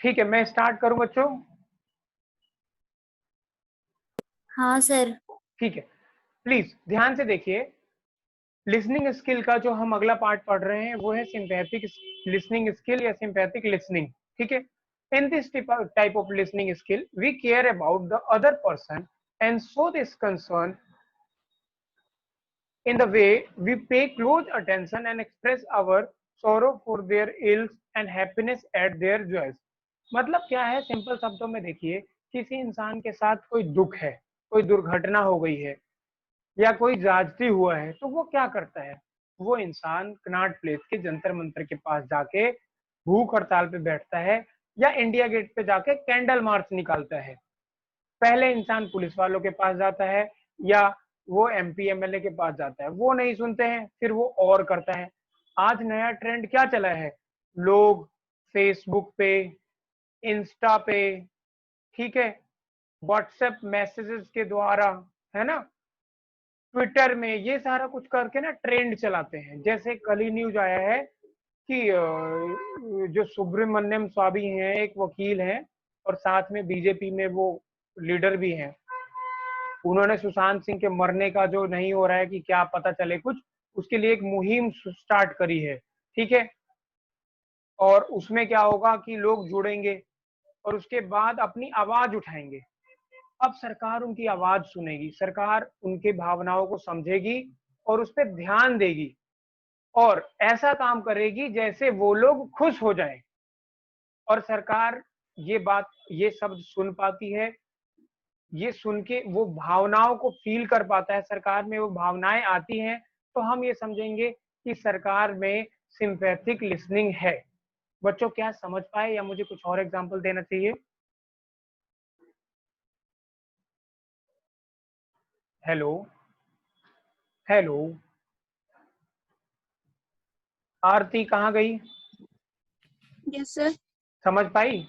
ठीक है, मैं स्टार्ट करूं बच्चों? हाँ सर। ठीक है, प्लीज ध्यान से देखिए। लिसनिंग स्किल का जो हम अगला पार्ट पढ़ रहे हैं वो है सिंपैथिक लिसनिंग स्किल या सिंपैथिक लिसनिंग। ठीक है, in this type of listening skill we care about the other person and show this concern in the way we pay close attention and express our sorrow for their ills and happiness at their joys। मतलब क्या है, simple शब्दों में देखिए, किसी इंसान के साथ कोई दुख है, कोई दुर्घटना हो गई है या कोई ज्यादती हुआ है, तो वो क्या करता है? वो इंसान कनॉट प्लेस के जंतर मंतर के पास जाके भूख हड़ताल पे बैठता है या इंडिया गेट पे जाके कैंडल मार्च निकालता है। पहले इंसान पुलिस वालों के पास जाता है या वो एमपी एमएलए के पास जाता है, वो नहीं सुनते हैं, फिर वो और करता है। आज नया ट्रेंड क्या चला है? लोग फेसबुक पे, इंस्टा पे, ठीक है, व्हाट्सएप मैसेजेस के द्वारा, है ना, ट्विटर में, ये सारा कुछ करके ना ट्रेंड चलाते हैं। जैसे कल ही न्यूज आया है कि जो सुब्रमण्यम स्वामी हैं, एक वकील हैं और साथ में बीजेपी में वो लीडर भी हैं, उन्होंने सुशांत सिंह के मरने का जो नहीं हो रहा है कि क्या पता चले कुछ, उसके लिए एक मुहिम स्टार्ट करी है। ठीक है, और उसमें क्या होगा कि लोग जुड़ेंगे और उसके बाद अपनी आवाज उठाएंगे। अब सरकार उनकी आवाज सुनेगी, सरकार उनकी भावनाओं को समझेगी और उस पर ध्यान देगी और ऐसा काम करेगी जैसे वो लोग खुश हो जाएं। और सरकार ये बात, ये शब्द सुन पाती है, ये सुन के वो भावनाओं को फील कर पाता है, सरकार में वो भावनाएं आती हैं, तो हम ये समझेंगे कि सरकार में सिंपैथिक लिसनिंग है। बच्चों क्या समझ पाए या मुझे कुछ और एग्जांपल देना चाहिए? हेलो, हेलो, आरती कहाँ गई? Yes sir. समझ पाई?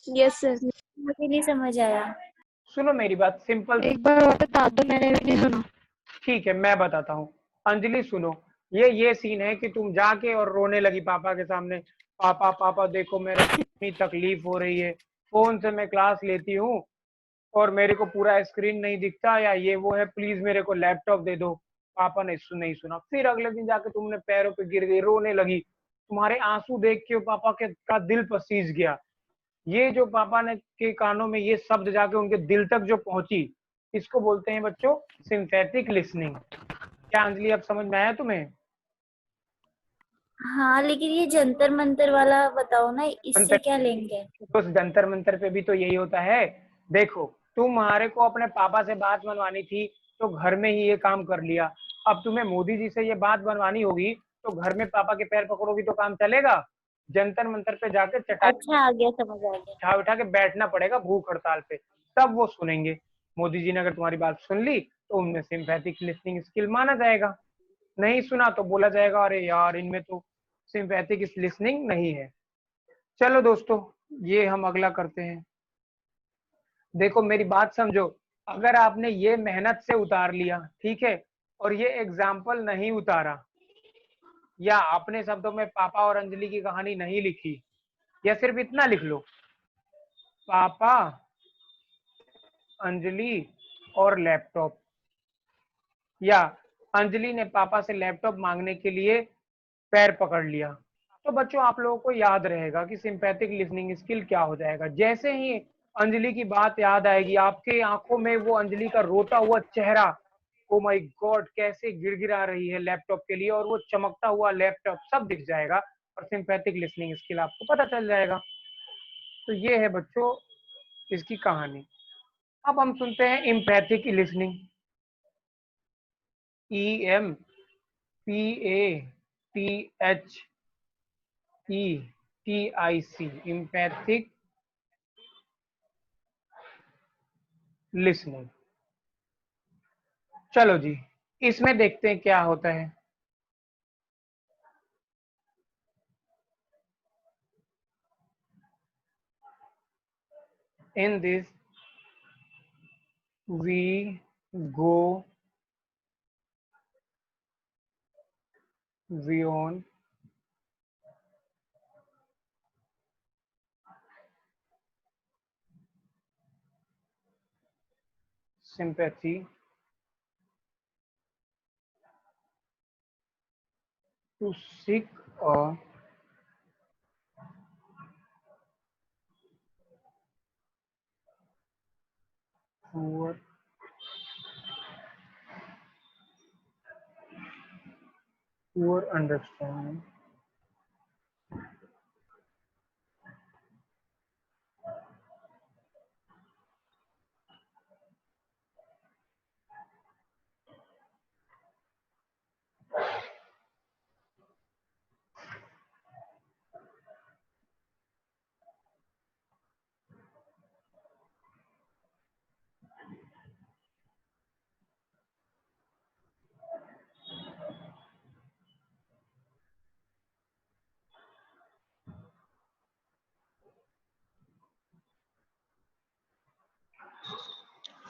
Yes sir. मुझे नहीं समझ आया। सुनो मेरी बात, सिंपल। एक बार और बता दो, मैंने भी नहीं सुना। ठीक है, मैं बताता हूँ। अंजलि सुनो, ये सीन है कि तुम जाके और रोने लगी पापा के सामने, पापा पापा देखो मेरे को इतनी तकलीफ हो रही है, फोन से मैं क्लास लेती हूँ और मेरे को पूरा स्क्रीन नहीं दिखता, या ये वो है, प्लीज मेरे को लैपटॉप दे दो। पापा ने नहीं सुना, फिर अगले दिन जाके तुमने पैरों पे गिर गई, रोने लगी। तुम्हारे आंसू देख के पापा के का दिल पसीज गया। ये जो पापा ने के कानों में ये शब्द जाके उनके दिल तक जो पहुंची, इसको बोलते हैं बच्चों सिंथेटिक लिसनिंग। क्या अंजलि अब समझ में आया तुम्हें? हाँ, लेकिन ये जंतर मंतर वाला बताओ ना, इससे क्या लिंक है? तो उस जंतर मंतर पे भी तो यही होता है। देखो, तुम्हारे को अपने पापा से बात मनवानी थी तो घर में ही ये काम कर लिया। अब तुम्हें मोदी जी से ये बात बनवानी होगी तो घर में पापा के पैर पकड़ोगी तो काम चलेगा? जंतर मंतर पे जाकर चटाई अच्छा, आ गया, समझ आ गया। उठा उठा के बैठना पड़ेगा भूख हड़ताल पे, तब वो सुनेंगे। मोदी जी ने अगर तुम्हारी बात सुन ली तो उनमें सिंपैथिक लिसनिंग स्किल माना जाएगा। नहीं सुना तो बोला जाएगा अरे यार इनमें तो सिंपैथिक लिसनिंग नहीं है। चलो दोस्तों, ये हम अगला करते हैं। देखो मेरी बात समझो, अगर आपने ये मेहनत से उतार लिया, ठीक है, और ये एग्जाम्पल नहीं उतारा, या अपने शब्दों में पापा और अंजलि की कहानी नहीं लिखी, या सिर्फ इतना लिख लो, पापा, अंजलि और लैपटॉप, या अंजलि ने पापा से लैपटॉप मांगने के लिए पैर पकड़ लिया, तो बच्चों आप लोगों को याद रहेगा कि सिंपैथिक लिसनिंग स्किल क्या हो जाएगा। जैसे ही अंजलि की बात याद आएगी, आपके आंखों में वो अंजलि का रोता हुआ चेहरा, ओ माय गॉड कैसे गिड़गिड़ा रही है लैपटॉप के लिए, और वो चमकता हुआ लैपटॉप सब दिख जाएगा और सिंपैथिक लिसनिंग स्किल आपको पता चल जाएगा। तो ये है बच्चों इसकी कहानी। अब हम सुनते हैं empathic listening. EMPATHETIC, empathic listening. चलो जी, इसमें देखते हैं क्या होता है। In this we go beyond sympathy to seek a poor understanding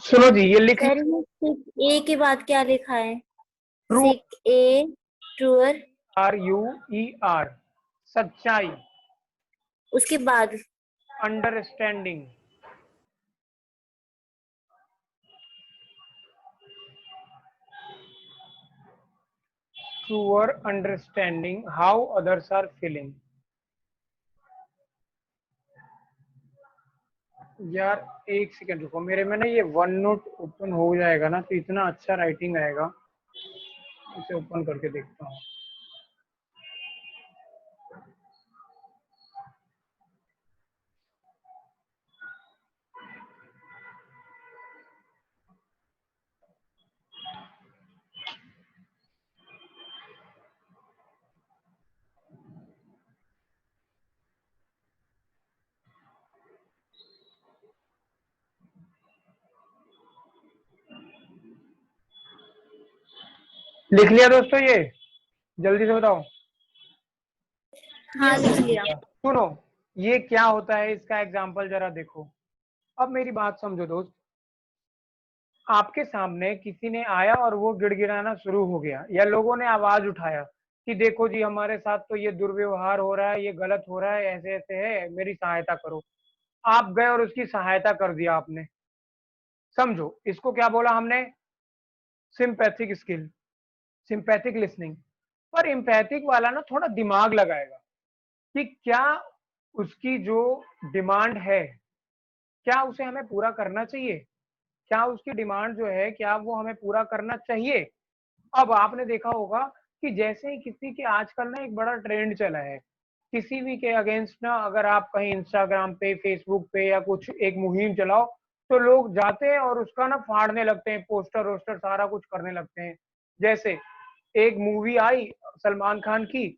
सुनो जी, ये लिख सर ये सिक ए के बाद क्या लिखा है? ट्रू सिक ए ट्रूअर, RUER, सच्चाई, उसके बाद understanding, truer understanding how others are feeling। यार एक सेकंड रुको, मेरे में ना ये वन नोट ओपन हो जाएगा ना तो इतना अच्छा राइटिंग आएगा, इसे ओपन करके देखता हूँ। लिख लिया दोस्तों? ये जल्दी से बताओ। हाँ लिख लिया। सुनो, ये क्या होता है इसका एग्जाम्पल जरा देखो। अब मेरी बात समझो दोस्त, आपके सामने किसी ने आया और वो गिड़गिड़ाना शुरू हो गया, या लोगों ने आवाज उठाया कि देखो जी हमारे साथ तो ये दुर्व्यवहार हो रहा है, ये गलत हो रहा है, ऐसे ऐसे है, मेरी सहायता करो। आप गए और उसकी सहायता कर दिया आपने। समझो इसको क्या बोला हमने? Sympathetic skill, sympathetic listening. पर एम्पैथिक वाला ना थोड़ा दिमाग लगाएगा कि क्या उसकी जो डिमांड है, क्या उसे हमें पूरा करना चाहिए, क्या उसकी डिमांड जो है क्या वो हमें पूरा करना चाहिए। अब आपने देखा होगा कि जैसे ही किसी के आजकल ना एक बड़ा ट्रेंड चला है, किसी भी के अगेंस्ट ना अगर आप कहीं इंस्टाग्राम पे, फेसबुक पे या कुछ एक मुहिम चलाओ तो लोग जाते हैं और उसका ना फाड़ने लगते हैं, पोस्टर वोस्टर सारा कुछ करने लगते हैं। जैसे एक मूवी आई सलमान खान की,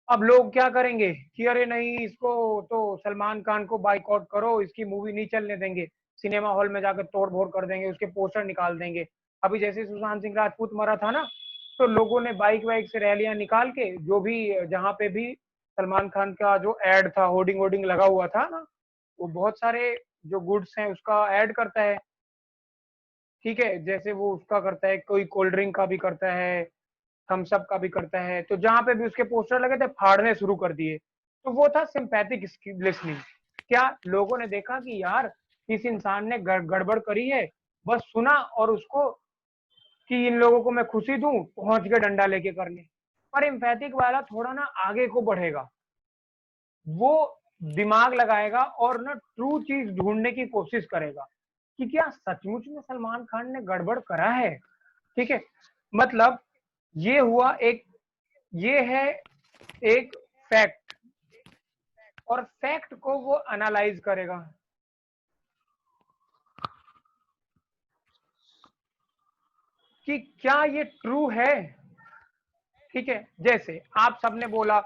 अब लोग क्या करेंगे कि अरे नहीं, इसको तो सलमान खान को बाइकआउट करो, इसकी मूवी नहीं चलने देंगे, सिनेमा हॉल में जाकर तोड़ फोड़ कर देंगे, उसके पोस्टर निकाल देंगे। अभी जैसे सुशांत सिंह राजपूत मरा था ना, तो लोगों ने बाइक वाइक से रैलियां निकाल के, जो भी जहां पे भी सलमान खान का जो एड था, होर्डिंग वोर्डिंग लगा हुआ था ना, वो बहुत सारे जो गुड्स हैं उसका ऐड करता है। ठीक है, जैसे वो उसका करता है, कोई कोल्ड ड्रिंक का भी करता है, थम्स अप का भी करता है, तो जहां पे भी उसके पोस्टर लगे थे फाड़ने शुरू कर दिए। तो वो था सिंपैथिक लिसनिंग। क्या लोगों ने देखा कि यार इस इंसान ने गड़बड़ करी है, बस सुना और उसको कि इन लोगों को मैं खुशी दूं, पहुंच के डंडा लेके करने। पर एम्पैथिक वाला थोड़ा ना आगे को बढ़ेगा, वो दिमाग लगाएगा और ना ट्रू चीज ढूंढने की कोशिश करेगा कि क्या सचमुच में सलमान खान ने गड़बड़ करा है। ठीक है, मतलब ये हुआ एक, ये है एक फैक्ट, और फैक्ट को वो एनालाइज करेगा कि क्या ये ट्रू है। ठीक है, जैसे आप सबने बोला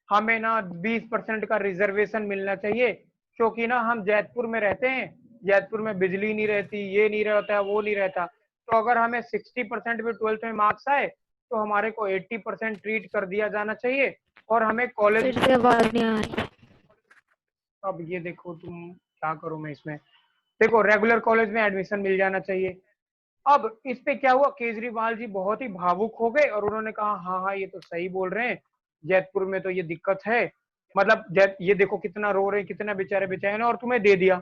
हमें ना 20% का रिजर्वेशन मिलना चाहिए, क्योंकि ना हम जैतपुर में रहते हैं, जैतपुर में बिजली नहीं रहती, ये नहीं रहता, वो नहीं रहता, तो अगर हमें 60% भी 12th में मार्क्स आए तो हमारे को 80% ट्रीट कर दिया जाना चाहिए, और हमें कॉलेज। फिर से आवाज नहीं आ रही। अब ये देखो, तुम क्या करो, मैं इसमें देखो रेगुलर कॉलेज में एडमिशन मिल जाना चाहिए। अब इस पे क्या हुआ, केजरीवाल जी बहुत ही भावुक हो गए और उन्होंने कहा हाँ हाँ ये तो सही बोल रहे हैं, जैतपुर में तो ये दिक्कत है, मतलब ये देखो कितना रो रहे हैं, कितना बेचारे बेचारे ने, और तुम्हें दे दिया।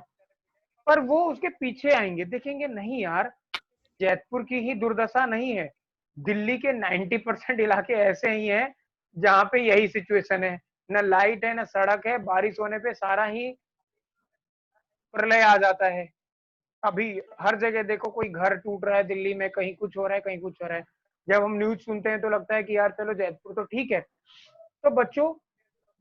पर वो उसके पीछे आएंगे, देखेंगे नहीं यार जयपुर की ही दुर्दशा नहीं है, दिल्ली के 90% इलाके ऐसे ही हैं जहाँ पे यही सिचुएशन है, न लाइट है न सड़क है, बारिश होने पे सारा ही प्रलय आ जाता है। अभी हर जगह देखो कोई घर टूट रहा है दिल्ली में, कहीं कुछ हो रहा है कहीं कुछ हो रहा है। जब हम न्यूज सुनते हैं तो लगता है कि यार चलो जयपुर तो ठीक है। तो बच्चों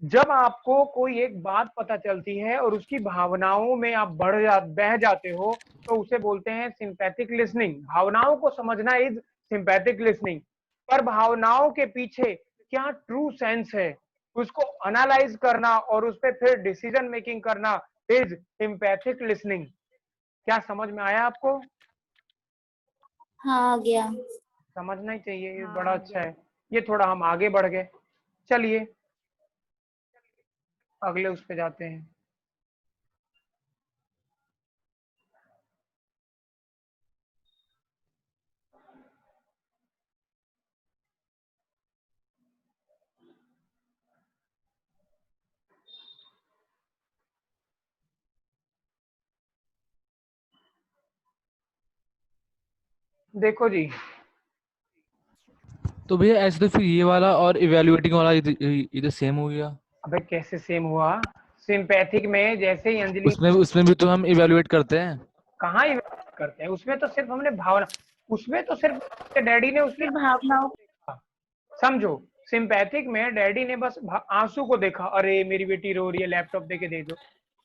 जब आपको कोई एक बात पता चलती है और उसकी भावनाओं में आप बह जाते हो तो उसे बोलते हैं सिंपैथिक लिसनिंग। भावनाओं को समझना इज सिंपैथिक लिसनिंग। पर भावनाओं के पीछे क्या ट्रू सेंस है उसको एनालाइज करना और उस पर फिर डिसीजन मेकिंग करना इज सिंपैथिक लिसनिंग। क्या समझ में आया आपको? हाँ आ गया। समझना ही चाहिए, ये बड़ा अच्छा है। ये थोड़ा हम आगे बढ़ गए, चलिए अगले उस पे जाते हैं। देखो जी, तो भैया ऐसे तो फिर ये वाला और इवेल्युएटिंग वाला इधर सेम हो गया। अबे कैसे सेम हुआ? सिंपैथिक में जैसे ही अंजलि उसमें भी तो हम इवेल्युएट करते हैं। कहाँ इवेल्युएट करते हैं, उसमें तो सिर्फ हमने भावना, उसमें तो सिर्फ डैडी ने उसकी फिर भावनाओं देखा। समझो सिंपैथिक में डैडी ने बस आंसू को देखा, अरे मेरी बेटी रो रही है लैपटॉप देके दे दो।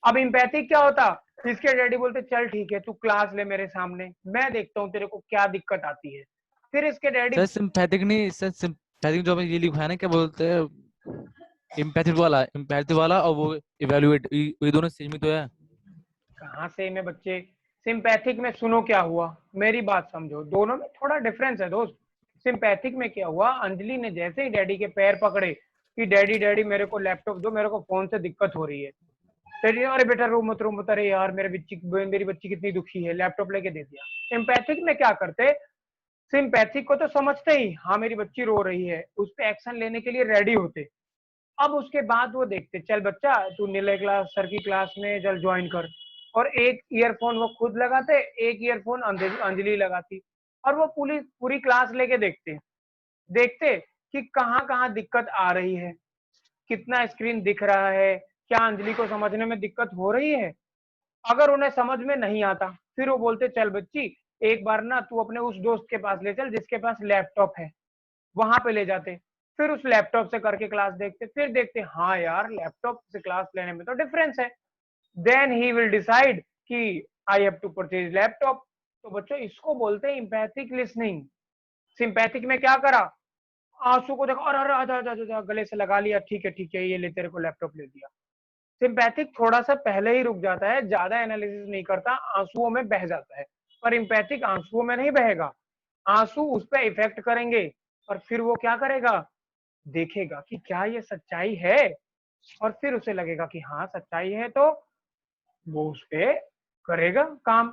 अब इम्पैथिक क्या होता, इसके डैडी बोलते चल ठीक है तू क्लास ले मेरे सामने, मैं देखता हूँ तेरे को क्या दिक्कत आती है। फिर इसके डैडी सर सिंपैथिक नहीं सर, सिंपैथिक जो हमें ये लिखा है ना, क्या बोलते हैं, इम्पैथी वाला और वो इवेल्युएट, ये दोनों सेम ही तो है। कहाँ से में बच्चे, सिंपैथिक में सुनो क्या हुआ, मेरी बात समझो, दोनों में थोड़ा डिफरेंस है दोस्त। सिंपैथिक में क्या हुआ, अंजलि ने जैसे ही डैडी के पैर पकड़े कि डैडी डैडी मेरे को लैपटॉप दो, मेरे को फोन से दिक्कत हो रही है। डैडी अरे बेटा रो मत, अरे यार मेरी बच्ची कितनी दुखी है, लैपटॉप लेके दे दिया। सिंपैथिक में क्या करते, सिंपैथिक को तो समझते ही हाँ मेरी बच्ची रो रही है, उस पर एक्शन लेने के लिए रेडी होते। अब उसके बाद वो देखते चल बच्चा तू नीले क्लास सर की क्लास में चल ज्वाइन कर, और एक ईयरफोन वो खुद लगाते, एक ईयरफोन अंजलि लगाती, और वो पूरी पूरी क्लास लेके देखते देखते कि कहाँ कहाँ दिक्कत आ रही है, कितना स्क्रीन दिख रहा है, क्या अंजलि को समझने में दिक्कत हो रही है। अगर उन्हें समझ में नहीं आता फिर वो बोलते चल बच्ची एक बार ना तू अपने उस दोस्त के पास ले चल जिसके पास लैपटॉप है, वहां पे ले जाते। फिर उस लैपटॉप से करके क्लास देखते, फिर देखते हाँ यार लैपटॉप से क्लास लेने में तो डिफरेंस है। देन ही विल डिसाइड कि I have to purchase laptop. तो बच्चों इसको बोलते हैं इम्पैथिक लिसनिंग। सिंपैथिक में क्या करा, आंसू को देखा और अरे आजा आजा आजा गले से लगा लिया, ठीक है ये ले तेरे को लैपटॉप ले दिया। सिंपैथिक थोड़ा सा पहले ही रुक जाता है, ज्यादा एनालिसिस नहीं करता, आंसुओं में बह जाता है। पर इम्पैथिक आंसुओं में नहीं बहेगा, आंसू उस पर इफेक्ट करेंगे और फिर वो क्या करेगा, देखेगा कि क्या ये सच्चाई है, और फिर उसे लगेगा कि हाँ सच्चाई है, तो वो उस पे करेगा काम।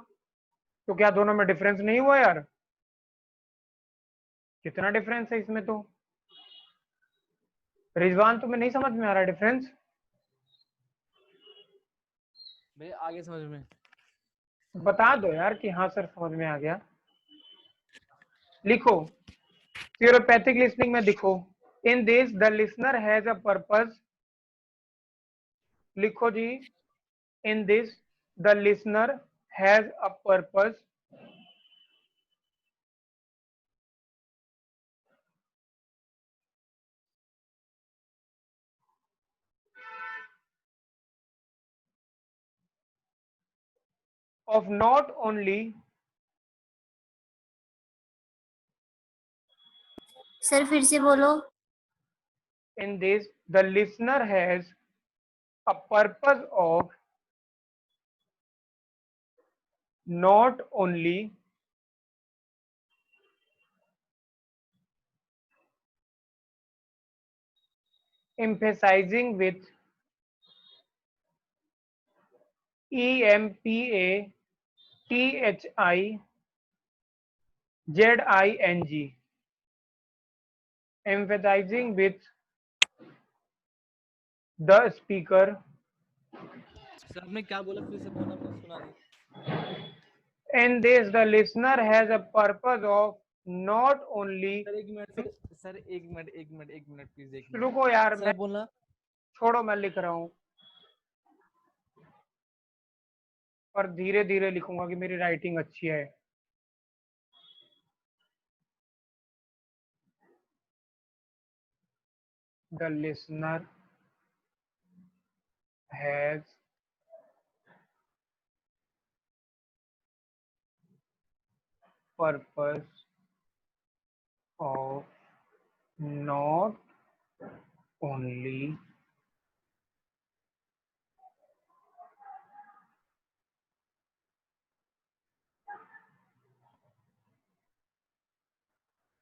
तो क्या दोनों में डिफरेंस नहीं हुआ यार? कितना डिफरेंस है इसमें तो। रिजवान तुम्हें नहीं समझ में आ रहा डिफरेंस? भैया आगे समझ में। बता दो यार कि हाँ सर समझ में आ गया। लिखो थियोरोपैथिक लिसनिंग में दिखो, in this the listener has a purpose. लिखो जी, in this the listener has a purpose of not only sir फिर से बोलो। in this the listener has a purpose of not only emphasizing with EMPA THI ZING, emphasizing with the speaker sir आपने क्या बोला, फिर से बोलना, मैंने सुना नहीं। In this, the listener has a purpose of not only sir एक मिनट सर एक मिनट प्लीज एक मिनट रुको यार, सर मैं आप बोलना छोड़ो, मैं लिख रहा हूँ पर धीरे धीरे लिखूंगा कि मेरी राइटिंग अच्छी है। The listener has purpose of not only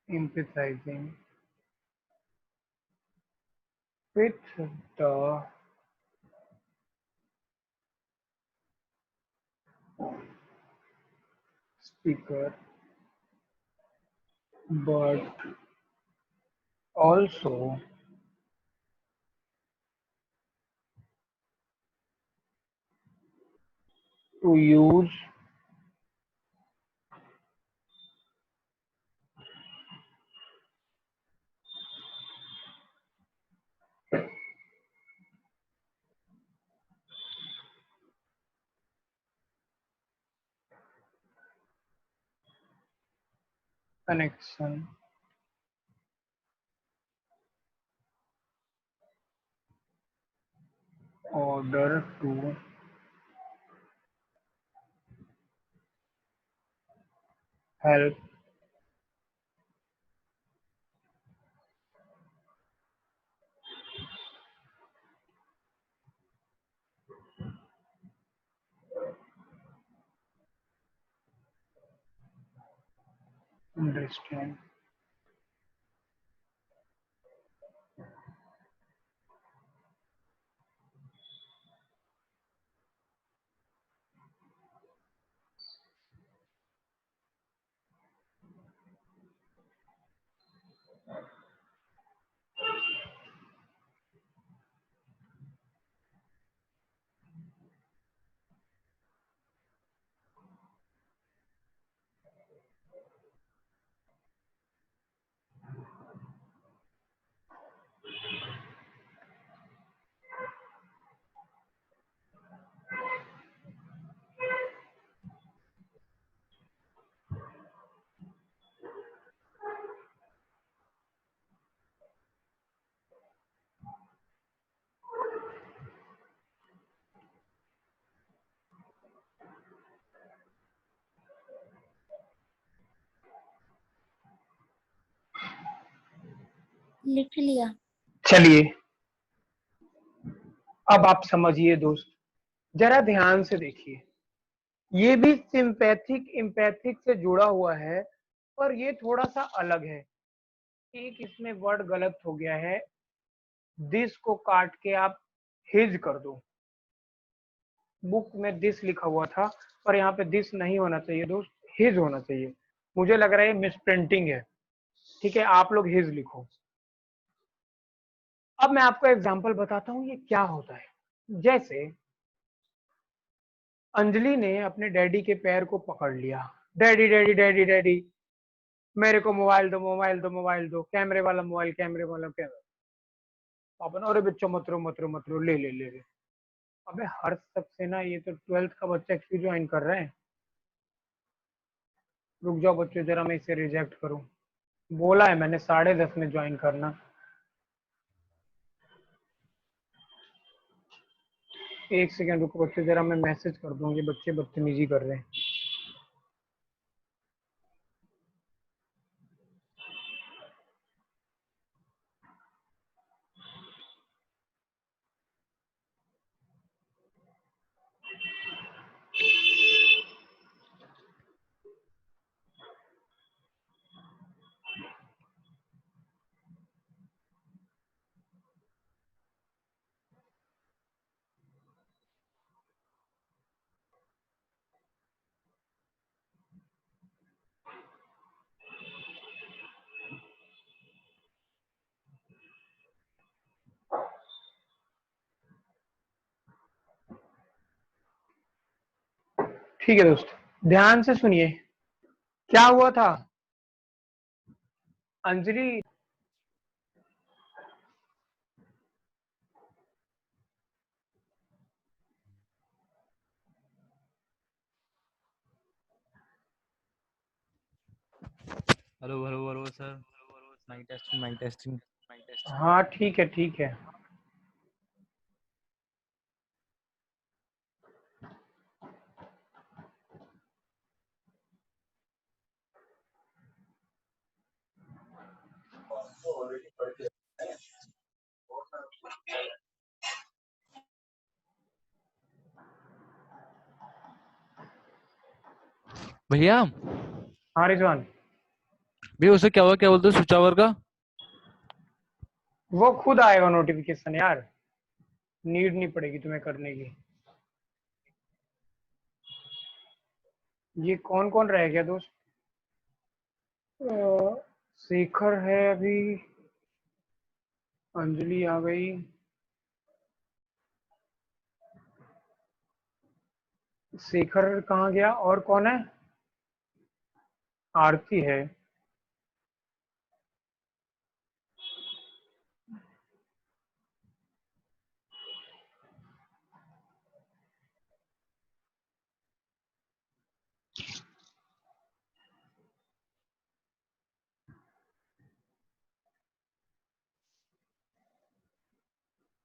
empathizing with the speaker but also to use connection order to help understand लिख लिया। चलिए अब आप समझिए दोस्त, जरा ध्यान से देखिए, ये भी सिंपैथिक इम्पैथिक से जुड़ा हुआ है पर ये थोड़ा सा अलग है। एक इसमें वर्ड गलत हो गया है, दिस को काट के आप हिज कर दो। बुक में दिस लिखा हुआ था पर यहाँ पे दिस नहीं होना चाहिए दोस्त, हिज होना चाहिए। मुझे लग रहा है मिस प्रिंटिंग है, ठीक है, आप लोग हिज लिखो। अब मैं आपको एग्जांपल बताता हूँ ये क्या होता है। जैसे अंजलि ने अपने डैडी के पैर को पकड़ लिया, डैडी डैडी डैडी डैडी मेरे को मोबाइल दो मोबाइल दो मोबाइल दो, कैमरे वाला मोबाइल कैमरे वाला कैमरा। पापा ने, अरे बच्चों मत रो ले ले ले ले। अबे हर सक्सेना, ये तो 12th का बच्चा क्यों ज्वाइन कर रहे हैं। रुक जाओ बच्चों, जरा मैं इसे रिजेक्ट करूं। बोला है मैंने 10:30 में ज्वाइन करना। एक सेकंड रुको बच्चों, जरा मैं मैसेज कर दूंगी, बच्चे बदतमीजी कर रहे हैं। ठीक है दोस्त, ध्यान से सुनिए। क्या हुआ था Anjali? Hello hello hello sir, mike testing mike testing. हाँ ठीक है ठीक है। भैया हाँ रिजवान, भैया उसे क्या हुआ, क्या बोलते हो स्विच ओवर का? वो खुद आएगा नोटिफिकेशन यार, नीड नहीं पड़ेगी तुम्हें करने की। ये कौन कौन रह गया दोस्त? शेखर है अभी, अंजलि आ गई, शेखर कहाँ गया, और कौन है? आरती है।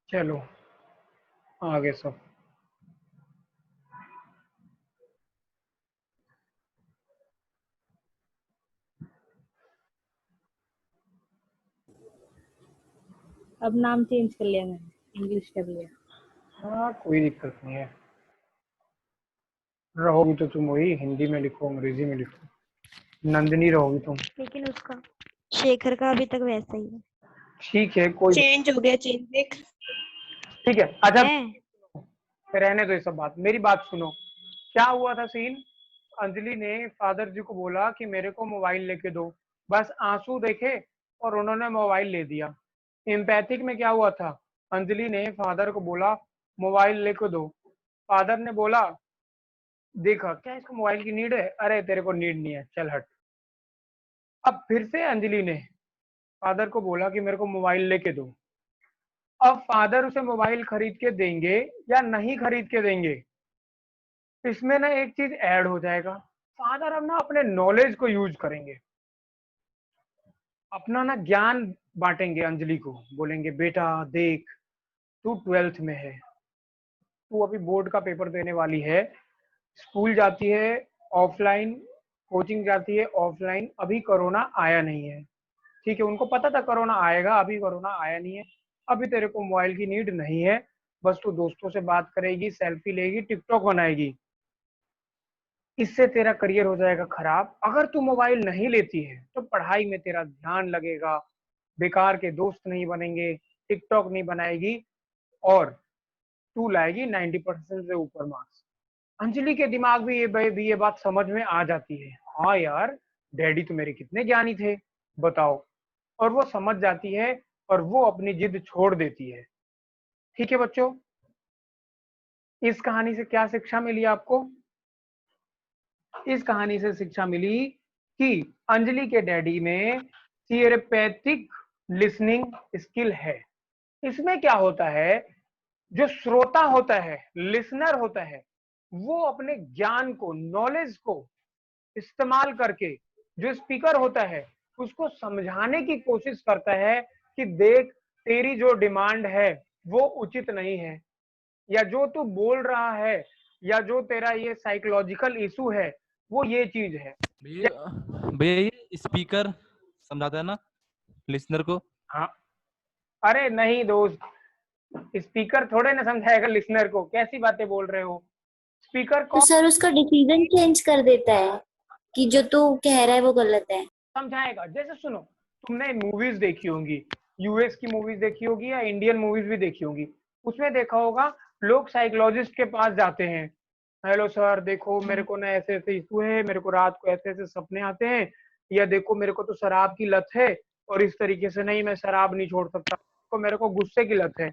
चलो आगे सब। अब नाम चेंज कर लिया मैंने, इंग्लिश कर लिया। हाँ कोई दिक्कत नहीं है, रहोगी तो तुम वही हिंदी में लिखो, अंग्रेजी में लिखो, नंदिनी रहोगी तुम। लेकिन उसका शेखर का अभी तक वैसा ही है। ठीक है कोई, चेंज हो गया, चेंज देख ठीक है। अच्छा है। रहने दो ये सब बात, मेरी बात सुनो। क्या हुआ था सीन? अंजलि ने फादर जी को बोला कि मेरे को मोबाइल लेके दो, बस आंसू देखे और उन्होंने मोबाइल ले दिया। एम्पैथिक में क्या हुआ था? अंजलि ने फादर को बोला मोबाइल लेके दो, फादर ने बोला देखा क्या इसको मोबाइल की नीड है, अरे तेरे को नीड नहीं है चल हट। अब फिर से अंजलि ने फादर को बोला कि मेरे को मोबाइल लेके दो। अब फादर उसे मोबाइल खरीद के देंगे या नहीं खरीद के देंगे, इसमें ना एक चीज ऐड हो जाएगा। फादर अब ना अपने नॉलेज को यूज करेंगे, अपना ना ज्ञान बांटेंगे। अंजलि को बोलेंगे बेटा देख, तू 12th में है, तू अभी बोर्ड का पेपर देने वाली है, स्कूल जाती है ऑफलाइन, कोचिंग जाती है ऑफलाइन, अभी कोरोना आया नहीं है। ठीक है, उनको पता था कोरोना आएगा, अभी कोरोना आया नहीं है, अभी तेरे को मोबाइल की नीड नहीं है, बस तू दोस्तों से बात करेगी, सेल्फी लेगी, टिकटॉक बनाएगी, इससे तेरा करियर हो जाएगा खराब। अगर तू मोबाइल नहीं लेती है तो पढ़ाई में तेरा ध्यान लगेगा, बेकार के दोस्त नहीं बनेंगे, टिकटॉक नहीं बनाएगी और तू लाएगी 90% से ऊपर मार्क्स। अंजलि के दिमाग में ये बात समझ में आ जाती है, हाँ यार डैडी तो मेरे कितने ज्ञानी थे, बताओ। और वो समझ जाती है और वो अपनी जिद छोड़ देती है। ठीक है बच्चों, इस कहानी से क्या शिक्षा मिली आपको? इस कहानी से शिक्षा मिली कि अंजलि के डैडी में थियरेपैथिक लिसनिंग स्किल है। इसमें क्या होता है, जो श्रोता होता है, लिसनर होता है, वो अपने ज्ञान को, नॉलेज को इस्तेमाल करके जो स्पीकर होता है उसको समझाने की कोशिश करता है कि देख तेरी जो डिमांड है वो उचित नहीं है, या जो तू बोल रहा है, या जो तेरा ये साइकोलॉजिकल इशू है वो ये चीज है। भैया भैया ये स्पीकर समझाता है ना लिसनर को? हाँ, अरे नहीं दोस्त, स्पीकर थोड़े ना समझाएगा लिसनर को, कैसी बातें बोल रहे हो? स्पीकर तो कौन सर उसका डिसीजन चेंज कर देता है कि जो तू कह रहा है वो गलत है। समझाएगा? जैसे सुनो, तुमने मूवीज देखी होंगी, यूएस की मूवीज देखी होगी या इंडियन मूवीज भी देखी होंगी, उसमें देखा होगा लोग साइकोलॉजिस्ट के पास जाते हैं, हेलो सर देखो मेरे को ना ऐसे ऐसे इशू है, मेरे को रात को ऐसे ऐसे सपने आते हैं, या देखो मेरे को तो शराब की लत है और इस तरीके से नहीं मैं शराब नहीं छोड़ सकता, तो मेरे को गुस्से की लत है,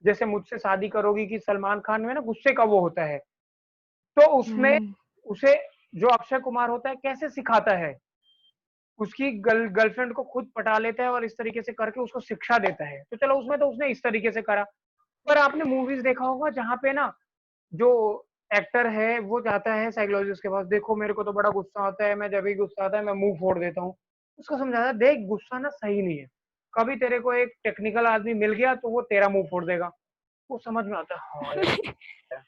जैसे मुझसे शादी करोगी कि सलमान खान में ना गुस्से का वो होता है, तो उसमें उसे जो अक्षय कुमार होता है कैसे सिखाता है, उसकी गर्लफ्रेंड को खुद पटा लेता है और इस तरीके से करके उसको शिक्षा देता है। तो चलो उसमें तो उसने इस तरीके से करा, पर आपने मूवीज देखा होगा जहाँ पे ना जो एक्टर है वो जाता है साइकोलॉजिस्ट के पास, देखो मेरे को तो बड़ा गुस्सा आता है, मैं जब भी गुस्सा आता है मैं मुंह फोड़ देता हूँ। उसको समझाता है देख गुस्सा ना सही नहीं है, कभी तेरे को एक टेक्निकल आदमी मिल गया तो वो तेरा मुंह फोड़ देगा। वो समझ में आता है, हाँ यार।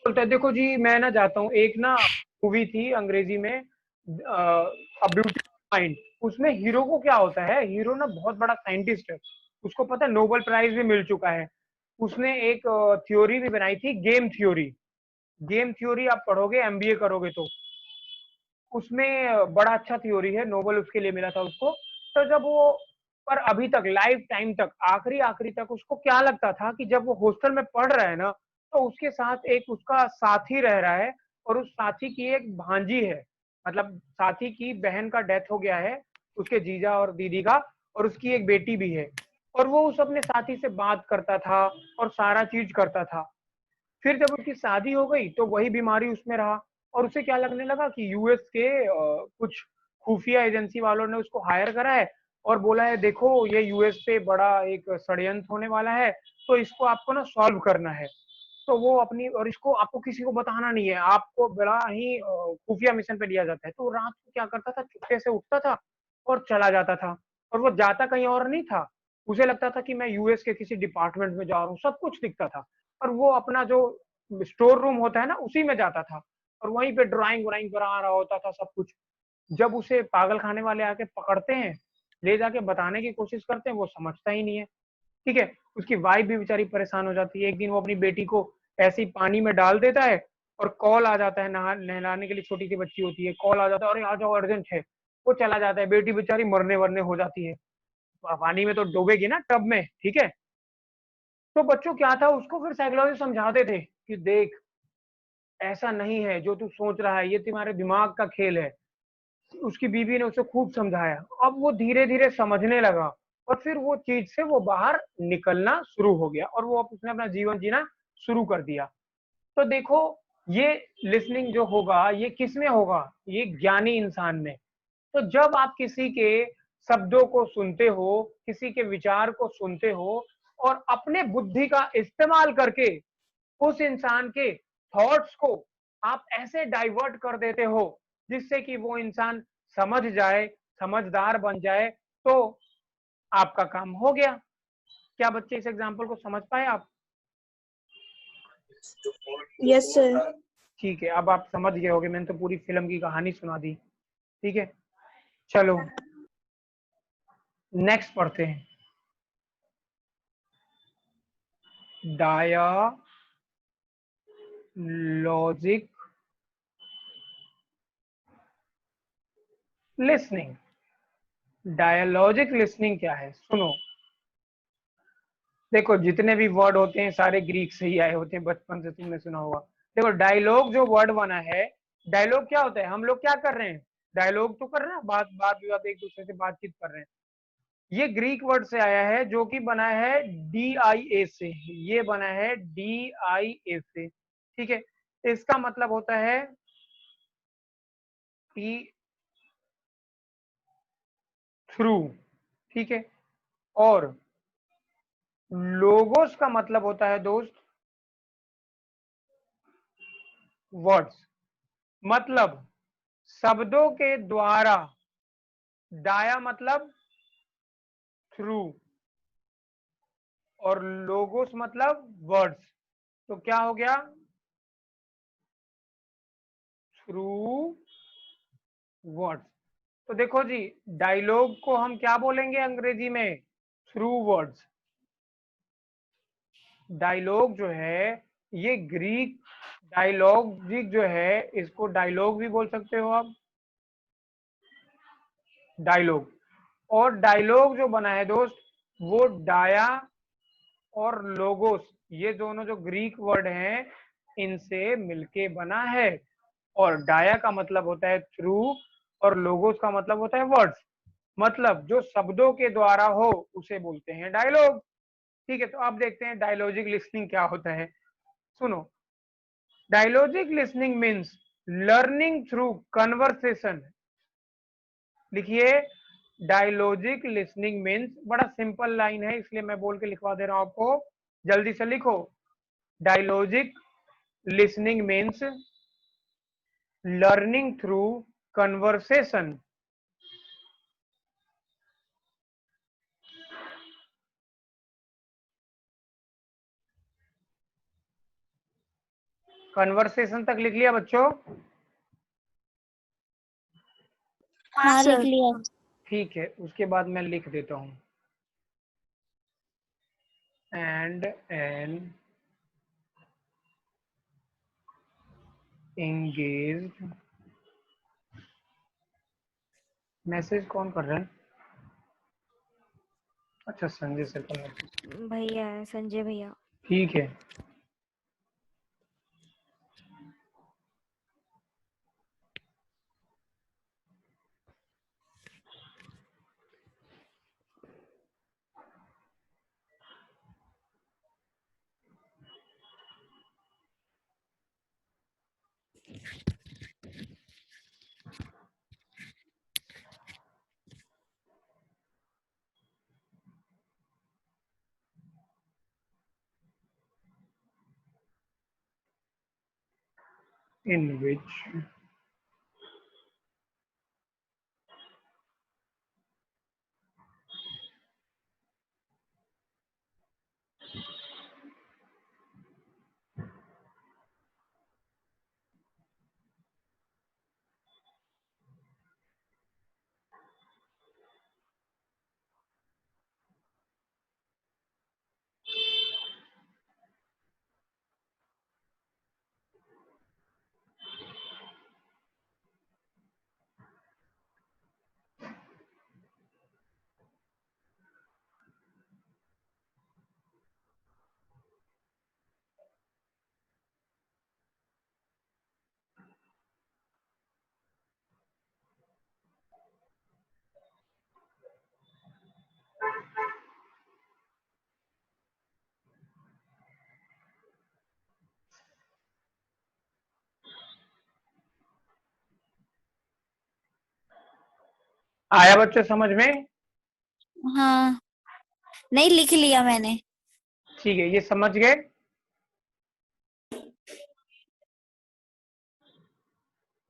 बोलता है देखो जी मैं ना जाता हूँ, एक ना मूवी थी अंग्रेजी में अ ब्यूटीफुल माइंड, उसमें हीरो को क्या होता है, हीरो ना बहुत बड़ा साइंटिस्ट है, उसको पता है नोबेल प्राइज भी मिल चुका है। उसने एक थ्योरी भी बनाई थी, गेम थ्योरी। गेम थ्योरी आप पढ़ोगे एमबीए करोगे तो उसमें बड़ा अच्छा थ्योरी है, नोबेल उसके लिए मिला था उसको। तो जब वो, पर अभी तक लाइफ टाइम तक आखिरी आखिरी तक उसको क्या लगता था कि जब वो हॉस्टल में पढ़ रहा है ना तो उसके साथ एक उसका साथी रह रहा है, और उस साथी की एक भांजी है, मतलब साथी की बहन का डेथ हो गया है, उसके जीजा और दीदी का, और उसकी एक बेटी भी है, और वो उस अपने साथी से बात करता था और सारा चीज करता था। फिर जब उसकी शादी हो गई तो वही बीमारी उसमें रहा, और उसे क्या लगने लगा कि यूएस के कुछ खुफिया एजेंसी वालों ने उसको हायर करा है और बोला है देखो ये यूएस पे बड़ा एक षड्यंत्र होने वाला है, तो इसको आपको ना सॉल्व करना है। तो वो अपनी, और इसको आपको किसी को बताना नहीं है, आपको बड़ा ही खुफिया मिशन पे लिया जाता है। तो रात को क्या करता था, चुपके से उठता था और चला जाता था, और वो जाता कहीं और नहीं था, उसे लगता था कि मैं यूएस के किसी डिपार्टमेंट में जा रहा हूँ, सब कुछ दिखता था। और वो अपना जो स्टोर रूम होता है ना उसी में जाता था, और वहीं पे ड्राइंग व्राइंग बना रहा होता था सब कुछ। जब उसे पागल खाने वाले आके पकड़ते हैं, ले जाके बताने की कोशिश करते हैं, वो समझता ही नहीं है। ठीक है, उसकी वाइफ भी बेचारी परेशान हो जाती है। एक दिन वो अपनी बेटी को ऐसे ही पानी में डाल देता है, और कॉल आ जाता है, नहलाने के लिए छोटी सी बच्ची होती है, कॉल आ जाता है, अरे आ जाओ अर्जेंट है। वो चला जाता है, बेटी बेचारी मरने वरने हो जाती है, पानी में तो डूबेगी ना टब में। ठीक है, तो बच्चों क्या था, उसको फिर साइकोलॉजी समझाते थे कि देख ऐसा नहीं है जो तू सोच रहा है, ये तुम्हारे दिमाग का खेल है। उसकी बीवी ने उसे खूब समझाया, अब वो धीरे धीरे समझने लगा, और फिर वो चीज से वो बाहर निकलना शुरू हो गया, और वो उसने अपना जीवन जीना शुरू कर दिया। तो देखो, ये लिसनिंग जो होगा ये किस में होगा, ये ज्ञानी इंसान में। तो जब आप किसी के शब्दों को सुनते हो, किसी के विचार को सुनते हो, और अपने बुद्धि का इस्तेमाल करके उस इंसान के थॉट्स को आप ऐसे डाइवर्ट कर देते हो जिससे कि वो इंसान समझ जाए, समझदार बन जाए, तो आपका काम हो गया। क्या बच्चे इस एग्जाम्पल को समझ पाए आप? Yes sir. ठीक है, अब आप समझ गए होगे, मैंने तो पूरी फिल्म की कहानी सुना दी। ठीक है, चलो नेक्स्ट पढ़ते हैं। Dialogic listening. डायलॉजिक लिसनिंग क्या है, सुनो। देखो जितने भी वर्ड होते हैं सारे ग्रीक से ही आए होते हैं, बचपन से तुमने सुना होगा। देखो डायलॉग जो वर्ड बना है, डायलॉग क्या होता है, हम लोग क्या कर रहे हैं, डायलॉग तो कर रहे हैं, बात बात विवाद एक दूसरे से बातचीत कर रहे हैं। ये ग्रीक वर्ड से आया है जो कि बना है डी आई ए से, ये बना है डी आई ए से। ठीक है, इसका मतलब होता है कि थ्रू। ठीक है, और लोगोस का मतलब होता है दोस्त वर्ड्स, मतलब शब्दों के द्वारा। डाया मतलब थ्रू, और लोगोस मतलब वर्ड्स। तो क्या हो गया, थ्रू वर्ड्स। तो देखो जी, डायलॉग को हम क्या बोलेंगे अंग्रेजी में, थ्रू वर्ड्स। डायलॉग जो है ये ग्रीक, डायलॉजिक जो है इसको डायलॉग भी बोल सकते हो आप, डायलॉग। और डायलॉग जो बना है दोस्त वो डाया और लोगोस, ये दोनों जो ग्रीक वर्ड हैं इनसे मिलके बना है। और डाया का मतलब होता है थ्रू, और लोगोस का मतलब होता है वर्ड्स, मतलब जो शब्दों के द्वारा हो उसे बोलते हैं डायलॉग। ठीक है, तो अब देखते हैं डायलॉजिक लिसनिंग क्या होता है। सुनो, dialogic listening means learning through conversation. लिखिए, डायलॉजिक लिसनिंग मीन्स, बड़ा सिंपल लाइन है इसलिए मैं बोल के लिखवा दे रहा हूं आपको, जल्दी से लिखो। Dialogic listening means learning through conversation. Conversation तक लिख लिया बच्चों? हाँ लिख सर। लिया। ठीक है, उसके बाद मैं लिख देता हूं, एंड एन engaged। मैसेज कौन कर रहा है? अच्छा, संजय सर का मैसेज। भैया है, संजय भैया। ठीक है। in which आया बच्चों समझ में? हाँ नहीं लिख लिया मैंने। ठीक है, ये समझ गए?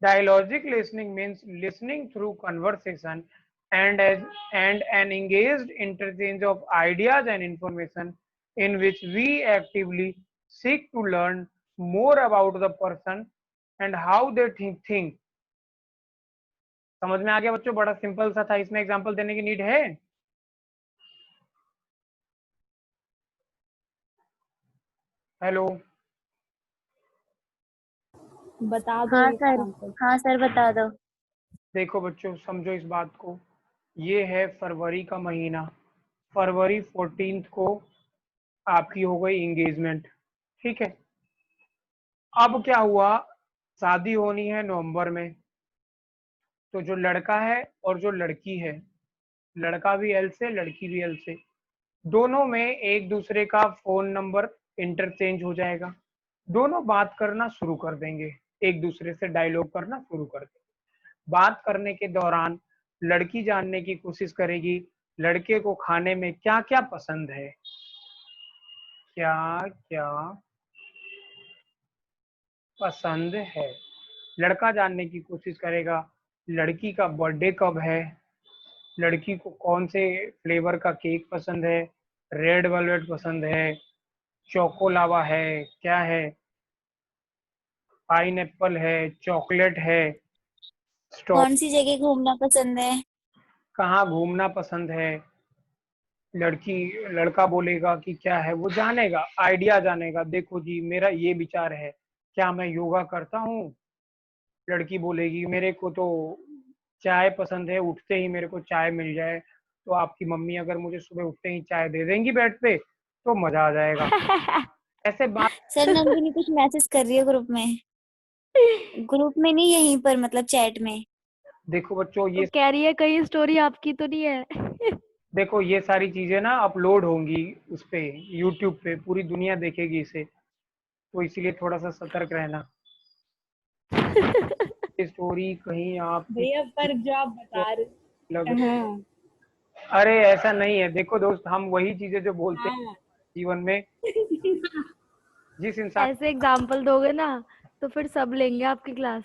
Dialogic listening means listening through conversation and an engaged interchange of ideas and information in which we actively seek to learn more about the person and how they think। समझ में आ गया बच्चों? बड़ा सिंपल सा था, इसमें एग्जांपल देने की नीड है? हेलो, बता दो हाँ सर। एग्जाम्पल। हाँ सर बता दो। देखो बच्चों, समझो इस बात को। ये है फरवरी का महीना, फरवरी 14 को आपकी हो गई एंगेजमेंट, ठीक है। अब क्या हुआ, शादी होनी है नवंबर में, तो जो लड़का है और जो लड़की है, लड़का भी एल से लड़की भी एल से, दोनों में एक दूसरे का फोन नंबर इंटरचेंज हो जाएगा। दोनों बात करना शुरू कर देंगे, एक दूसरे से डायलॉग करना शुरू कर देंगे। बात करने के दौरान लड़की जानने की कोशिश करेगी लड़के को खाने में क्या क्या पसंद है, क्या क्या पसंद है। लड़का जानने की कोशिश करेगा लड़की का बर्थडे कब है, लड़की को कौन से फ्लेवर का केक पसंद है, रेड वेलवेट पसंद है, चोको लावा है, क्या है, पाइनएप्पल है, चॉकलेट है, स्ट्रॉ कौन सी जगह घूमना पसंद है। कहाँ घूमना पसंद है। लड़की लड़का बोलेगा कि क्या है, वो जानेगा, आइडिया जानेगा, देखो जी मेरा ये विचार है, क्या मैं योगा करता हूँ। लड़की बोलेगी मेरे को तो चाय पसंद है, उठते ही मेरे को चाय मिल जाए, तो आपकी मम्मी अगर मुझे सुबह उठते ही चाय दे देंगी बेड पे तो मजा आ जाएगा। ऐसे बात। सर नंदिनी कुछ मैसेज कर रही है ग्रुप में। ग्रुप में नहीं, यहीं पर मतलब चैट में। देखो बच्चों, वो ये कह रही है कहीं स्टोरी आपकी तो नहीं है। देखो ये सारी चीजें ना अपलोड होंगी उस पे, यूट्यूब पे, पूरी दुनिया देखेगी इसे, तो इसीलिए थोड़ा सा सतर्क रहना। स्टोरी कहीं आप भैया पर जो आप बता रहे लग हाँ अरे ऐसा नहीं है, देखो दोस्त, हम वही चीजें जो बोलते हैं हाँ जीवन में, जिस इंसान ऐसे एग्जाम्पल दोगे ना तो फिर सब लेंगे आपकी क्लास।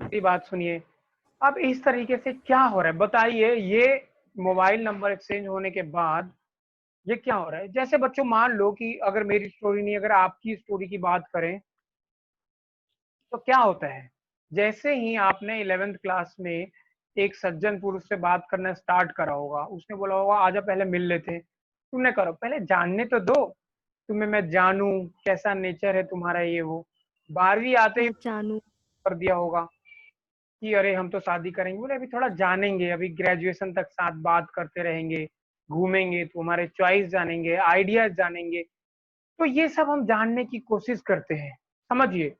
की बात सुनिए। अब इस तरीके से क्या हो रहा है बताइए, ये मोबाइल नंबर एक्सचेंज होने के बाद ये क्या हो रहा है? जैसे बच्चों मान लो कि अगर मेरी स्टोरी नहीं, अगर आपकी स्टोरी की बात करें तो क्या होता है, जैसे ही आपने 11th क्लास में एक सज्जन पुरुष से बात करना स्टार्ट करा होगा, उसने बोला होगा आजा पहले मिल लेते हैं, तुमने करो पहले जानने तो दो, तुम्हें मैं जानूं, कैसा नेचर है तुम्हारा, ये वो 12वीं आते ही पहचानू। कर दिया होगा कि अरे हम तो शादी करेंगे, बोले अभी थोड़ा जानेंगे, अभी ग्रेजुएशन तक साथ बात करते रहेंगे, घूमेंगे तो हमारे चॉइस जानेंगे, आइडियाज जानेंगे। तो ये सब हम जानने की कोशिश करते हैं, समझिए।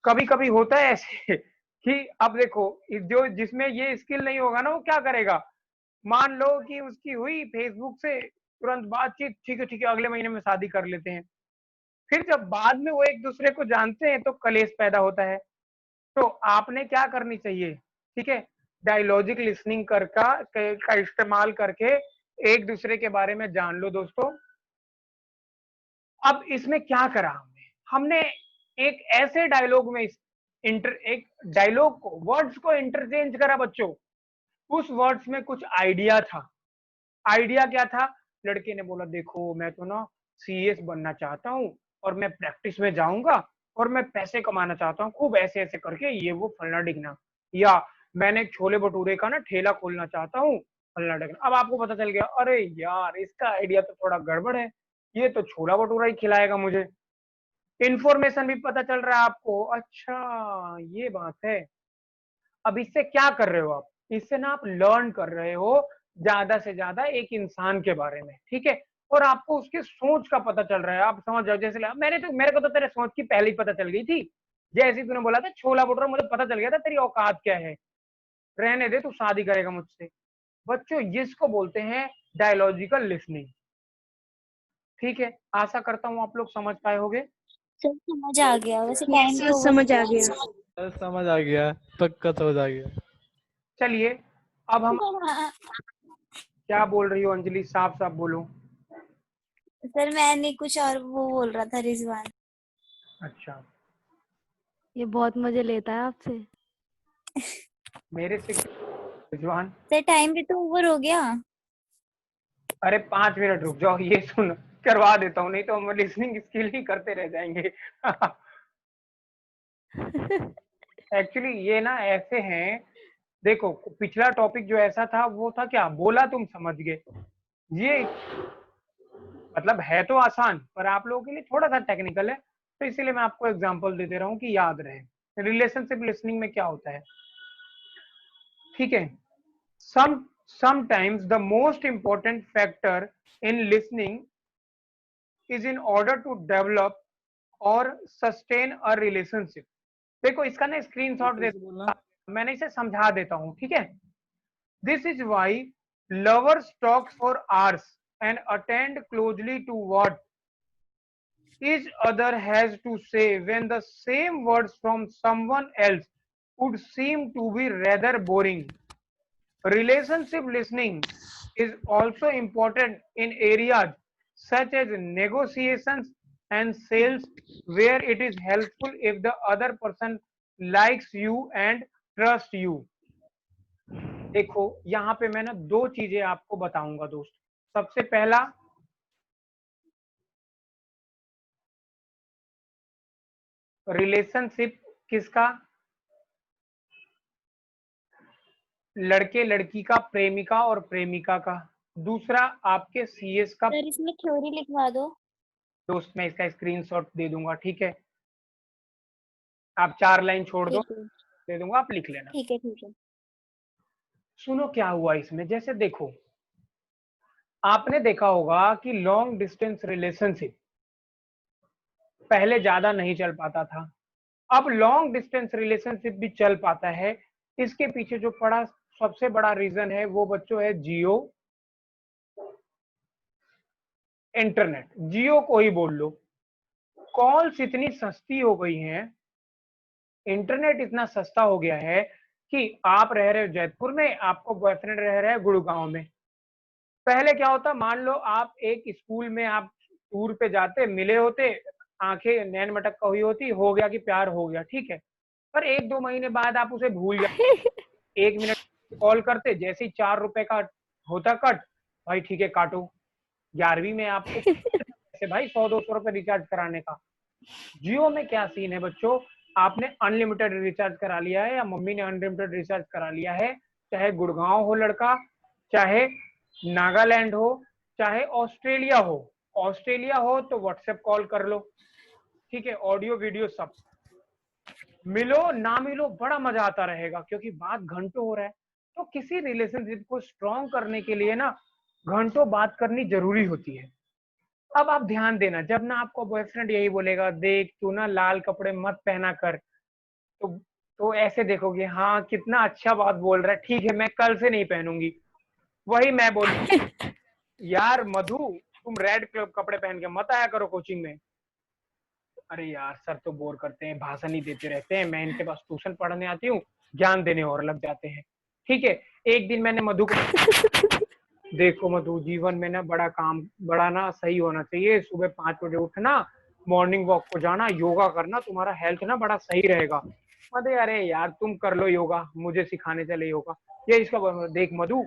कभी कभी होता है ऐसे कि अब देखो, जो जिसमें ये स्किल नहीं होगा ना, वो क्या करेगा, मान लो कि उसकी हुई फेसबुक से तुरंत बातचीत, ठीक है अगले महीने में शादी कर लेते हैं। फिर जब बाद में वो एक दूसरे को जानते हैं तो कलेश पैदा होता है। तो आपने क्या करनी चाहिए, ठीक है, डायलॉजिक लिसनिंग का इस्तेमाल करके एक दूसरे के बारे में जान लो दोस्तों। अब इसमें क्या करा हमने, एक ऐसे डायलॉग में एक डायलॉग को, वर्ड्स को इंटरचेंज करा बच्चों। उस वर्ड्स में कुछ आइडिया था। आइडिया क्या था, लड़के ने बोला देखो मैं तो ना सीएस बनना चाहता हूँ, और मैं प्रैक्टिस में जाऊंगा, और मैं पैसे कमाना चाहता हूँ खूब, ऐसे ऐसे करके ये वो फलना डिगना। या मैंने एक छोले भटूरे का ना ठेला खोलना चाहता हूँ, फलना डिगना। अब आपको पता चल गया, अरे यार इसका आइडिया तो थोड़ा गड़बड़ है, ये तो छोला भटूरा ही खिलाएगा मुझे। इंफॉर्मेशन भी पता चल रहा है आपको, अच्छा ये बात है। अब इससे क्या कर रहे हो आप, इससे ना आप लर्न कर रहे हो ज्यादा से ज्यादा एक इंसान के बारे में, ठीक है, और आपको उसके सोच का पता चल रहा है। आप समझ जाओ, जैसे मेरे को तो तेरे सोच की पहले ही पता चल गई थी, जैसे ही तूने बोला था छोला भटूरा, मुझे पता चल गया था तेरी औकात क्या है, रहने दे तू शादी करेगा मुझसे। बच्चों जिसको बोलते हैं डायलॉजिकल लिसनिंग, ठीक है, आशा करता हूँ आप लोग समझ पाए होगे। सर समझ आ गया, वैसे टाइम यस भी सर ओवर हो समझ आ गया। गया। समझ आ गया, पक्का समझ आ गया। चलिए, अब हम क्या बोल रही हो अंजलि, साफ साफ बोलो। सर मैं नहीं, कुछ और वो बोल रहा था रिजवान। अच्छा, ये बहुत मजे लेता है आपसे। मेरे से रिजवान, सर टाइम भी तो ओवर हो गया। अरे 5 मिनट रुक जाओ, ये सुन करवा देता हूँ, नहीं तो हम लिसनिंग स्किल ही करते रह जाएंगे। एक्चुअली ये ना ऐसे हैं, देखो पिछला टॉपिक जो ऐसा था वो था क्या, बोला तुम समझ गए, ये मतलब है तो आसान पर आप लोगों के लिए थोड़ा सा टेक्निकल है, तो इसीलिए मैं आपको एग्जांपल दे दे रहा हूँ कि याद रहे रिलेशनशिप लिसनिंग में क्या होता है, ठीक है। Sometimes the most important factor in listening is in order to develop or sustain a relationship. देखो इसका ना स्क्रीनशॉट फिर दे, से बोलना। मैंने इसे समझा देता हूँ, ठीक है। This is why lovers talk for hours and attend closely to what each other has to say when the same words from someone else would seem to be rather boring. Relationship listening is also important in areas such as negotiations and sales, where it is helpful if the other person likes you and trusts you. देखो यहाँ पे मैं ना दो चीजें आपको बताऊंगा दोस्त। सबसे पहला, रिलेशनशिप किसका, लड़के लड़की का, प्रेमिका और प्रेमिका का। दूसरा आपके सीएस का। सर इसमें थ्योरी लिखवा दो। दोस्त मैं इसका स्क्रीनशॉट दे दूंगा, ठीक है, आप 4 लाइन छोड़ दो, ठीक है दे दूंगा, आप लिख लेना। ठीक है ठीक है। सुनो क्या हुआ इसमें, जैसे देखो आपने देखा होगा कि लॉन्ग डिस्टेंस रिलेशनशिप पहले ज्यादा नहीं चल पाता था, अब लॉन्ग डिस्टेंस रिलेशनशिप भी चल पाता है। इसके पीछे जो पड़ा सबसे बड़ा रीजन है वो बच्चों है जियो इंटरनेट, जियो को ही बोल लो। कॉल्स इतनी सस्ती हो गई हैं, इंटरनेट इतना सस्ता हो गया है कि आप रह रहे हो जयपुर में, आपको बॉयफ्रेंड रह रहा है गुड़गांव में। पहले क्या होता, मान लो आप एक स्कूल में आप टूर पे जाते, मिले होते, आंखें नैन मटक हुई होती, हो गया कि प्यार हो गया, ठीक है। पर 1-2 महीने बाद आप उसे भूल जाते, 1 मिनट कॉल करते, जैसे ही 4 रुपए का होता कट, भाई ठीक है काटो। 11वीं में आपको ऐसे भाई 100-200 रुपए रिचार्ज कराने का। जियो में क्या सीन है बच्चों, आपने अनलिमिटेड रिचार्ज करा लिया है या मम्मी ने अनलिमिटेड रिचार्ज करा लिया है, चाहे गुड़गांव हो लड़का, चाहे नागालैंड हो, चाहे ऑस्ट्रेलिया हो। ऑस्ट्रेलिया हो तो व्हाट्सएप कॉल कर लो, ठीक है, ऑडियो वीडियो सब। मिलो ना मिलो बड़ा मजा आता रहेगा, क्योंकि बात घंटों हो रहा है। तो किसी रिलेशनशिप को स्ट्रॉन्ग करने के लिए ना घंटों बात करनी जरूरी होती है। अब आप ध्यान देना, जब ना आपको बॉयफ्रेंड यही बोलेगा, देख तू ना लाल कपड़े मत पहना कर, तो ऐसे देखोगे, हाँ कितना अच्छा बात बोल रहा है, ठीक है मैं कल से नहीं पहनूंगी। वही मैं बोल यार मधु, तुम रेड कपड़े पहन के मत आया करो कोचिंग में। अरे यार सर तो बोर करते हैं, भाषण ही देते रहते हैं, मैं इनके पास ट्यूशन पढ़ने आती हूँ, ज्ञान देने और लग जाते हैं। ठीक है, एक दिन मैंने मधु को देखो मधु, जीवन में ना बड़ा ना सही होना चाहिए, सुबह 5 बजे उठना, मॉर्निंग वॉक को जाना, योगा करना, तुम्हारा हेल्थ ना बड़ा सही रहेगा। मधु अरे यार तुम कर लो योगा, मुझे सिखाने चले योगा। ये इसका देख मधु,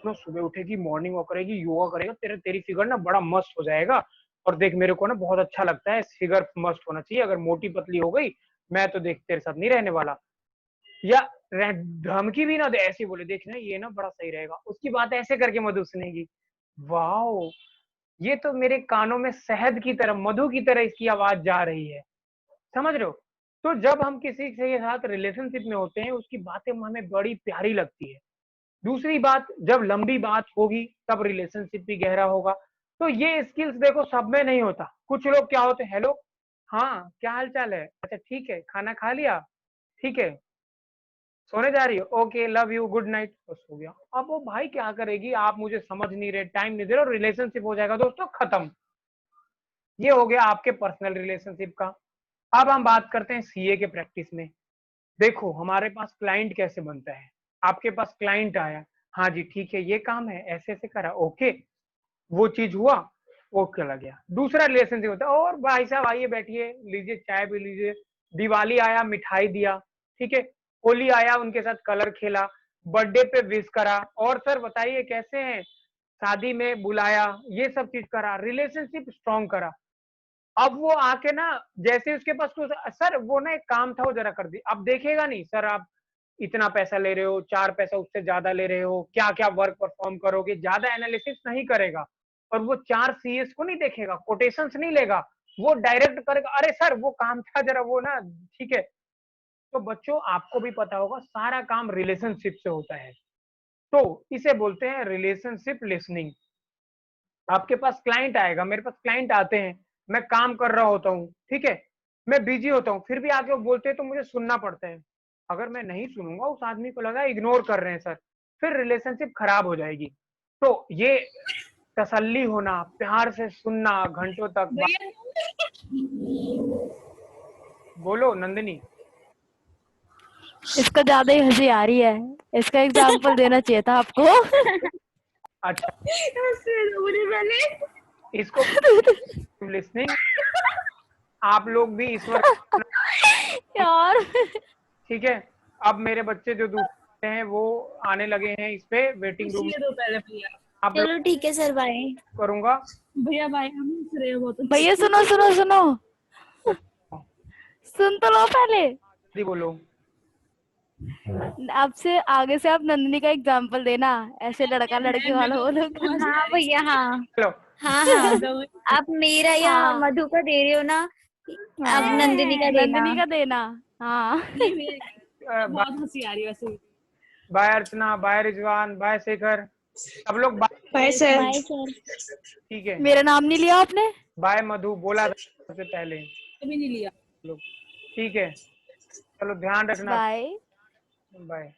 ना सुबह उठेगी, मॉर्निंग वॉक करेगी, योगा करेगा, तेरी फिगर ना बड़ा मस्त हो जाएगा। और देख मेरे को ना बहुत अच्छा लगता है, फिगर मस्त होना चाहिए, अगर मोटी पतली हो गई मैं तो देख तेरे साथ नहीं रहने वाला। या धमकी भी ना दे, ऐसे बोले देखना ये ना बड़ा सही रहेगा, उसकी बात ऐसे करके मधु सुनेगी। वाओ, ये तो मेरे कानों में शहद की तरह, मधु की तरह इसकी आवाज जा रही है, समझ रहे हो। तो जब हम किसी के साथ रिलेशनशिप में होते हैं, उसकी बातें हमें बड़ी प्यारी लगती है। दूसरी बात, जब लंबी बात होगी तब रिलेशनशिप भी गहरा होगा। तो ये स्किल्स देखो सब में नहीं होता। कुछ लोग क्या होते हैं, हेलो हाँ क्या हाल चाल है, अच्छा ठीक है, खाना खा लिया, ठीक है, सोने जा रही हो, okay love you good night, बस हो गया। अब वो भाई क्या करेगी, आप मुझे समझ नहीं रहे, टाइम नहीं दे रहे, और रिलेशनशिप हो जाएगा दोस्तों खत्म। ये हो गया आपके पर्सनल रिलेशनशिप का। अब हम बात करते हैं सीए के प्रैक्टिस में। देखो हमारे पास क्लाइंट कैसे बनता है, आपके पास क्लाइंट आया, हाँ जी ठीक है ये काम है, ऐसे ऐसे करा, ओके वो चीज हुआ, वो चला गया। दूसरा रिलेशनशिप होता है, और भाई साहब आइए बैठिए, लीजिए चाय पी लीजिए, दिवाली आया मिठाई दिया, ठीक है, होली आया उनके साथ कलर खेला, बर्थडे पे विश करा, और सर बताइए कैसे हैं, शादी में बुलाया, ये सब चीज करा, रिलेशनशिप स्ट्रॉन्ग करा। अब वो आके ना, जैसे उसके पास कुछ, सर वो ना एक काम था वो जरा कर दी, अब देखेगा नहीं सर आप इतना पैसा ले रहे हो, 4 पैसा उससे ज्यादा ले रहे हो, क्या क्या वर्क परफॉर्म करोगे, ज्यादा एनालिसिस नहीं करेगा। और वो 4 सीएस को नहीं देखेगा, कोटेशंस नहीं लेगा, वो डायरेक्ट करेगा, अरे सर वो काम था जरा वो ना, ठीक है। तो बच्चों आपको भी पता होगा सारा काम रिलेशनशिप से होता है, तो इसे बोलते हैं रिलेशनशिप लिसनिंग। आपके पास क्लाइंट आएगा, मेरे पास क्लाइंट आते हैं, मैं काम कर रहा होता हूँ, ठीक है, मैं बिजी होता हूँ, फिर भी आके वो बोलते हैं तो मुझे सुनना पड़ता है। अगर मैं नहीं सुनूंगा, उस आदमी को लगा इग्नोर कर रहे हैं सर, फिर रिलेशनशिप खराब हो जाएगी। तो ये तसल्ली होना, प्यार से सुनना घंटों तक बोलो नंदिनी। इसको ज्यादा ही हंसी आ रही है, इसका एग्जाम्पल देना चाहिए था आपको। अच्छा इसको लिसनिंग, आप लोग भी ईश्वर यार ठीक है। अब मेरे बच्चे जो दूसरे हैं वो आने लगे हैं इस पे वेटिंग रूम, दो पहले भैया। आप चलो ठीक है सर, बाय। करूंगा। भैया भाई हम श्रेय बहुत भैया सुनो सुनो सुनो, सुन तो लो पहले। जी बोलो। आपसे आगे से आप नंदिनी का एग्जाम्पल देना, ऐसे लड़का लड़की वाला वो लोग। हाँ भैया हाँ, चलो हाँ हाँ, आप मेरा या हाँ। मधु का दे रहे हो ना, आप नंदिनी का देना। नंदिनी का देना, हाँ। बहुत हंसी आ रही है वैसे। बाय अर्चना, बाय रिजवान, बाय शेखर, सब लोग बाय। Bye sir. ठीक है, मेरा नाम नहीं लिया आपने। बाय मधु बोला था सबसे पहले कभी नहीं लिया लोग, ठीक है, चलो ध्यान रखना, बाय। बाय।